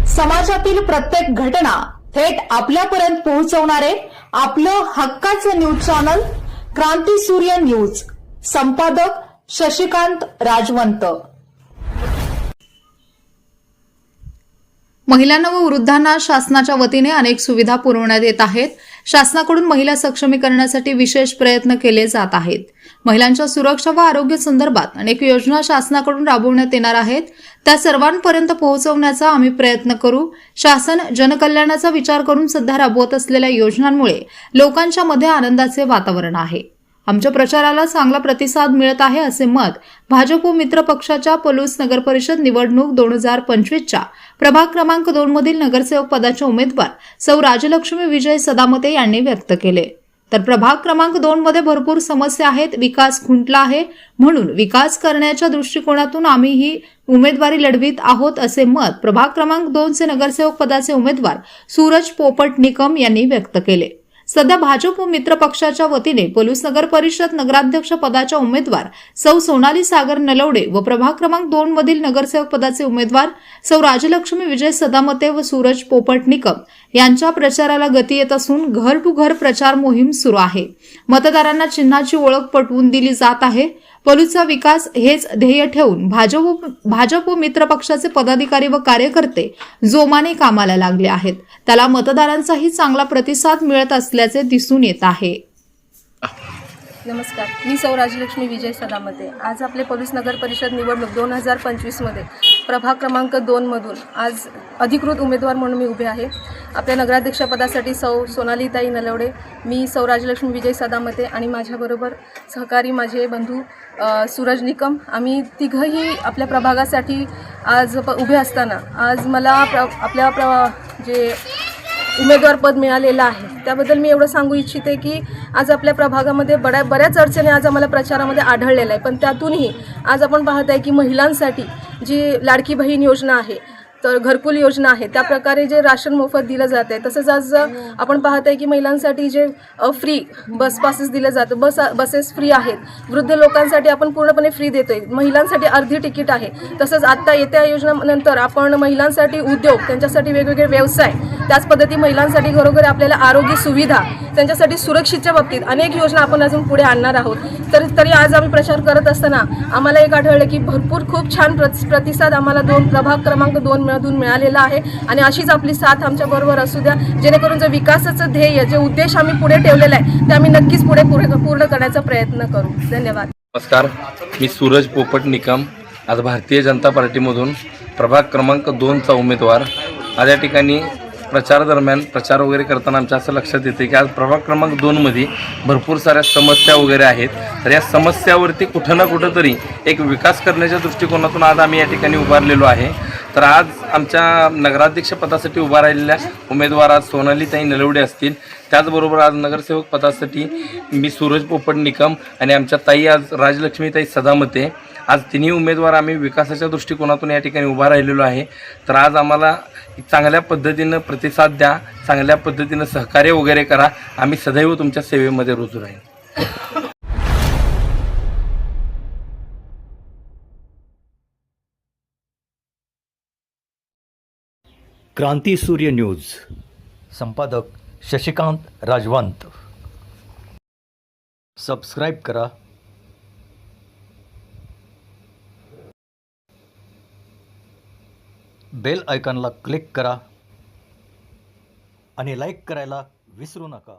समाजातील प्रत्येक घटना थेट आपल्यापर्यंत पोहोचवणारे आपलं हक्काचं न्यूज चॅनल क्रांती सूर्य न्यूज. संपादक शशिकांत राजवंत. महिलांना व वृद्धांना शासनाच्या वतीने अनेक सुविधा पुरवण्यात येत आहेत. शासनाकडून महिला सक्षमीकरणासाठी विशेष प्रयत्न केले जात आहेत. महिलांच्या सुरक्षा व आरोग्य संदर्भात अनेक योजना शासनाकडून राबवण्यात येणार आहेत. त्या सर्वांपर्यंत पोहोचवण्याचा आम्ही प्रयत्न करू. शासन जनकल्याणाचा विचार करून सध्या राबवत असलेल्या योजनांमुळे लोकांच्या मध्ये आनंदाचे वातावरण आहे. आमच्या प्रचाराला चांगला प्रतिसाद मिळत आहे असे मत भाजप मित्र पक्षाच्या पलूस नगरपरिषद निवडणूक 2025च्या प्रभाग क्रमांक 2 मधील नगरसेवक पदाच्या उमेदवार सौ राजलक्ष्मी विजय सदामते यांनी व्यक्त केले. तर प्रभाग क्रमांक 2 मध्ये भरपूर समस्या आहेत, विकास खुंटला आहे, म्हणून विकास करण्याच्या दृष्टिकोनातून आम्ही ही उमेदवारी लढवित आहोत असे मत प्रभाग क्रमांक 2 चे नगरसेवक पदाचे उमेदवार सूरज पोपट निकम यांनी व्यक्त केले. सध्या भाजप मित्र पक्षाच्या वतीने पलूस नगर परिषद नगराध्यक्ष पदाच्या उमेदवार सौ सोनाली सागर नलवडे व प्रभाग क्रमांक 2 मधील नगरसेवक पदाचे उमेदवार सौ राजलक्ष्मी विजय सदामते व सूरज पोपट निकम यांच्या प्रचाराला गती येत असून घर टू घर प्रचार मोहीम सुरू आहे. मतदारांना चिन्हाची ओळख पटवून दिली जात आहे. पलूसचा विकास हेच ध्येय ठेवून भाजप मित्र पक्षाचे पदाधिकारी व कार्यकर्ते जोमाने कामाला लागले आहेत. त्याला मतदारांचाही चांगला प्रतिसाद मिळत असल्याचे दिसून येत आहे. नमस्कार, मी सौ राजलक्ष्मी विजय सदामते. आज आपले पलूस नगर परिषद निवडणूक 2025 मध्ये प्रभाग क्रमांक 2 मधून आज अधिकृत उमेदवार म्हणून मी उभे आहे. आपल्या नगराध्यक्षपदासाठी सौ सोनालीताई नलवडे, मी सौ राजलक्ष्मी विजय सदामते आणि माझ्याबरोबर सहकारी माझे बंधू सूरज निकम, आम्ही तिघंही आपल्या प्रभागासाठी आज उभे असताना आज मला जे उमेदवार पद मिळालेलं आहे त्याबद्दल मी एवढं सांगू इच्छिते की आज आपल्या प्रभागामध्ये बऱ्याच अडचणी आज आम्हाला प्रचारामध्ये आढळलेल्या आहे. पण त्यातूनही आज आपण पाहत आहे की महिलांसाठी जी लाडकी बहीण योजना आहे, तर घरकुल योजना आहे, त्या प्रकारे जे राशन मोफत दिलं जात आहे. तसंच आज आपण पाहत आहे की महिलांसाठी जे फ्री बस पासेस दिले जातं, बसेस फ्री आहेत. वृद्ध लोकांसाठी आपण पूर्णपणे फ्री देतोय. महिलांसाठी अर्धी तिकीट आहे. तसंच आत्ता येत्या योजनेनंतर आपण महिलांसाठी उद्योग, त्यांच्यासाठी वेगवेगळे व्यवसाय, त्याच पद्धती महिलांसाठी घरोघरी आपल्याला आरोग्य सुविधा, त्यांच्यासाठी सुरक्षेच्या बाबतीत अनेक योजना आपण अजून पुढे आणणार आहोत. तरी आज आम्ही प्रचार करत असताना आम्हाला एक आढळलं की खूप छान प्रतिसाद आम्हाला प्रभाग क्रमांक 2 मधून मिळालेला आहे. आणि अशीच आपली साथ आमच्या बरोबर असू द्या, जेणेकरून जे विकासाचं ध्येय, जे उद्देश आम्ही पुढे ठेवलेला आहे ते आम्ही नक्कीच पुढे पूर्ण करण्याचा प्रयत्न करू. धन्यवाद. नमस्कार, मी सूरज पोपट निकम, आज भारतीय जनता पार्टीमधून प्रभाग क्रमांक 2चा उमेदवार. आज या ठिकाणी प्रचारादरम्यान प्रचार वगैरे करताना आमच्या असं लक्षात येते की आज प्रभाग क्रमांक 2 मध्ये भरपूर साऱ्या समस्या वगैरे आहेत. तर या समस्यावरती कुठं ना कुठं तरी एक विकास करण्याच्या दृष्टिकोनातून आज आम्ही या ठिकाणी उभारलेलो आहे. तर आज आमच्या नगराध्यक्ष पदासाठी उभा राहिलेल्या उमेदवार आज सोनालीताई नलवडे असतील. त्याचबरोबर आज नगरसेवक पदासाठी मी सूरज पोपट निकम आणि आमच्या ताई आज राजलक्ष्मीताई सदामते, आज तिन्ही उमेदवार आम्ही विकासाच्या दृष्टिकोनातून या ठिकाणी उभा राहिलेलो आहे. तर आज आम्हाला चांगल्या पद्धतीनं प्रतिसाद द्या, चांगल्या पद्धतीनं सहकार्य वगैरे करा. आम्ही सदैव तुमच्या सेवेमध्ये रुजू राहील. क्रांती सूर्य न्यूज. संपादक शशिकांत राजवंत. सबस्क्राईब करा, बेल आयकॉनला क्लिक करा आणि लाईक करायला विसरू नका.